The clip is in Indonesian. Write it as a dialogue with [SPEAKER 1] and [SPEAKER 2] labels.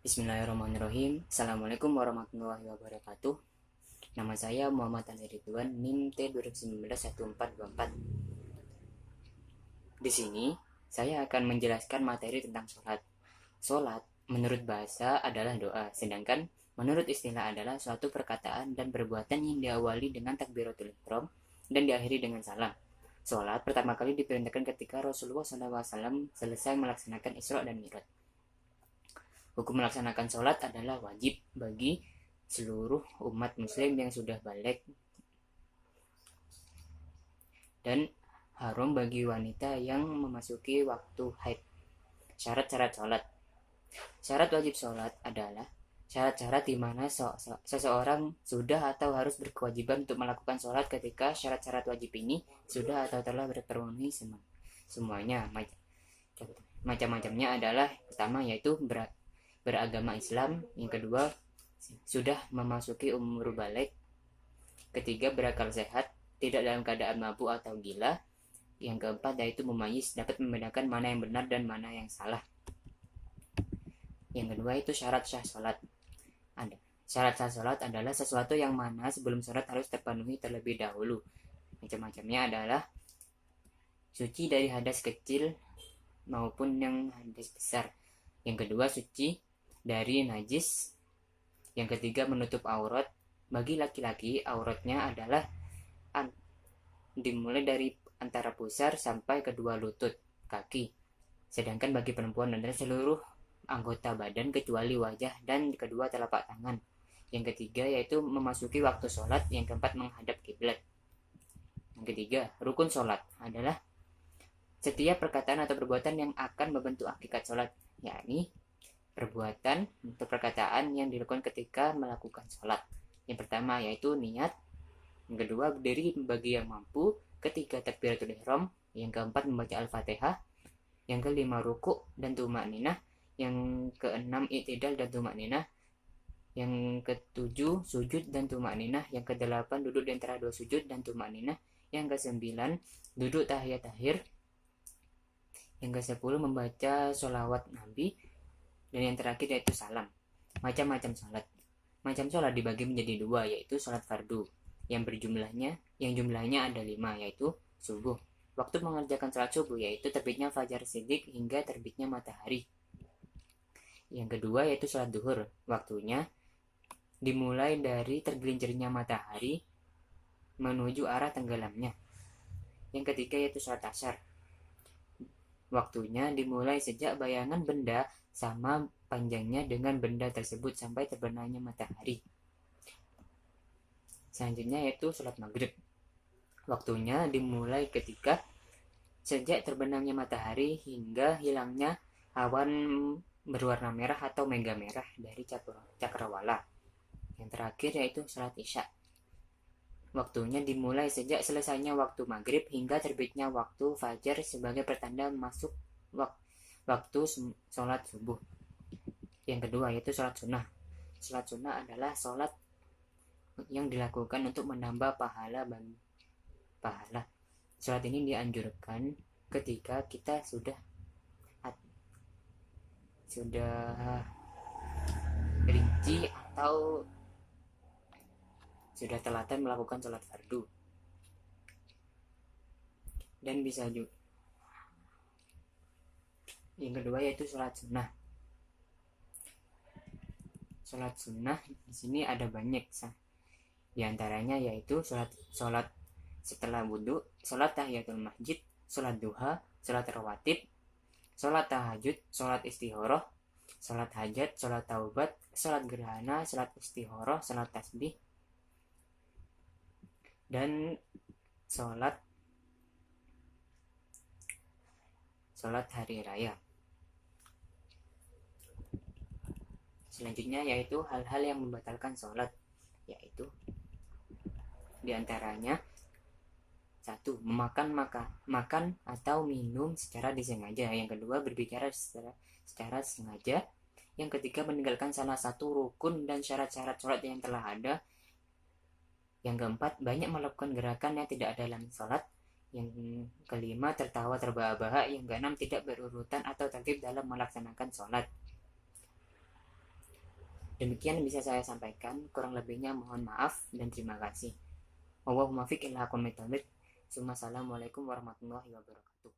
[SPEAKER 1] Bismillahirrahmanirrahim. Assalamualaikum warahmatullahi wabarakatuh. Nama saya Muhammad Ali Ridwan, NIM T 2019-1424. Di sini, saya akan menjelaskan materi tentang sholat. Sholat, menurut bahasa adalah doa, sedangkan menurut istilah adalah suatu perkataan dan perbuatan yang diawali dengan takbiratul ihram dan diakhiri dengan salam. Sholat pertama kali diperintahkan ketika Rasulullah SAW selesai melaksanakan Isra dan Mi'raj. Hukum melaksanakan sholat adalah wajib bagi seluruh umat muslim yang sudah balik dan haram bagi wanita yang memasuki waktu haid. Syarat-syarat sholat. Syarat wajib sholat adalah syarat-syarat di mana seseorang sudah atau harus berkewajiban untuk melakukan sholat ketika syarat-syarat wajib ini sudah atau telah terpenuhi semuanya. Macam-macamnya adalah pertama yaitu beragama Islam, yang kedua sudah memasuki umur balik, ketiga berakal sehat, tidak dalam keadaan mabuk atau gila, yang keempat yaitu memayis, dapat membedakan mana yang benar dan mana yang salah. Yang kedua itu syarat sah salat. Syarat sah salat adalah sesuatu yang mana sebelum salat harus terpenuhi terlebih dahulu. Macam-macamnya adalah suci dari hadas kecil maupun yang hadas besar. Yang kedua suci dari najis. Yang ketiga menutup aurat. Bagi laki-laki auratnya adalah dimulai dari antara pusar sampai kedua lutut kaki. Sedangkan bagi perempuan adalah seluruh anggota badan kecuali wajah dan kedua telapak tangan. Yang ketiga yaitu memasuki waktu sholat. Yang keempat menghadap kiblat. Yang ketiga rukun sholat adalah setiap perkataan atau perbuatan yang akan membentuk hakikat sholat, yakni perbuatan atau perkataan yang dilakukan ketika melakukan sholat. Yang pertama yaitu niat, yang kedua berdiri bagi yang mampu, ketiga takbiratul ihram, yang keempat membaca al-fatihah, yang kelima ruku dan tumakninah, yang keenam i'tidal dan tumakninah, yang ketujuh sujud dan tumakninah, yang kedelapan duduk di antara dua sujud dan tumakninah, yang kesembilan duduk tahiyat akhir, yang ke-10 membaca sholawat Nabi, dan yang terakhir yaitu salam. Macam-macam sholat. Macam sholat dibagi menjadi dua, yaitu sholat fardu yang jumlahnya ada 5, yaitu subuh. Waktu mengerjakan sholat subuh yaitu terbitnya fajar shiddiq hingga terbitnya matahari. Yang kedua yaitu sholat duhur. Waktunya dimulai dari tergelincirnya matahari menuju arah tenggelamnya. Yang ketiga yaitu sholat asyar. Waktunya dimulai sejak bayangan benda sama panjangnya dengan benda tersebut sampai terbenamnya matahari. Selanjutnya yaitu sholat maghrib. Waktunya dimulai ketika sejak terbenamnya matahari hingga hilangnya awan berwarna merah atau mega merah dari cakrawala. Yang terakhir yaitu sholat isya. Waktunya dimulai sejak selesainya waktu maghrib hingga terbitnya waktu fajar sebagai pertanda masuk waktu sholat subuh. Yang kedua yaitu sholat sunnah. Sholat sunnah adalah sholat yang dilakukan untuk menambah pahala. Sholat ini dianjurkan ketika kita sudah rinci atau sudah telaten melakukan sholat fardu. Dan bisa juga yang kedua yaitu sholat sunnah. Sholat sunnah di sini ada banyak. Di antaranya yaitu sholat setelah wudhu, sholat tahiyatul masjid, sholat duha, sholat rawatib, sholat tahajud, sholat istihoroh, sholat hajat, sholat taubat, sholat gerhana, sholat istihoroh, sholat tasbih, dan sholat hari raya. Selanjutnya yaitu hal-hal yang membatalkan sholat, yaitu diantaranya 1. Makan atau minum secara disengaja. Yang kedua berbicara secara sengaja. Yang ketiga meninggalkan salah satu rukun dan syarat-syarat sholat yang telah ada. Yang keempat banyak melakukan gerakan yang tidak ada dalam sholat. Yang kelima tertawa terbahak-bahak. Yang keenam tidak berurutan atau tertib dalam melaksanakan sholat. Demikian bisa saya sampaikan, kurang lebihnya mohon maaf dan terima kasih. Wallahumma fiq ila aqwamit thoriq. Assalamualaikum warahmatullahi wabarakatuh.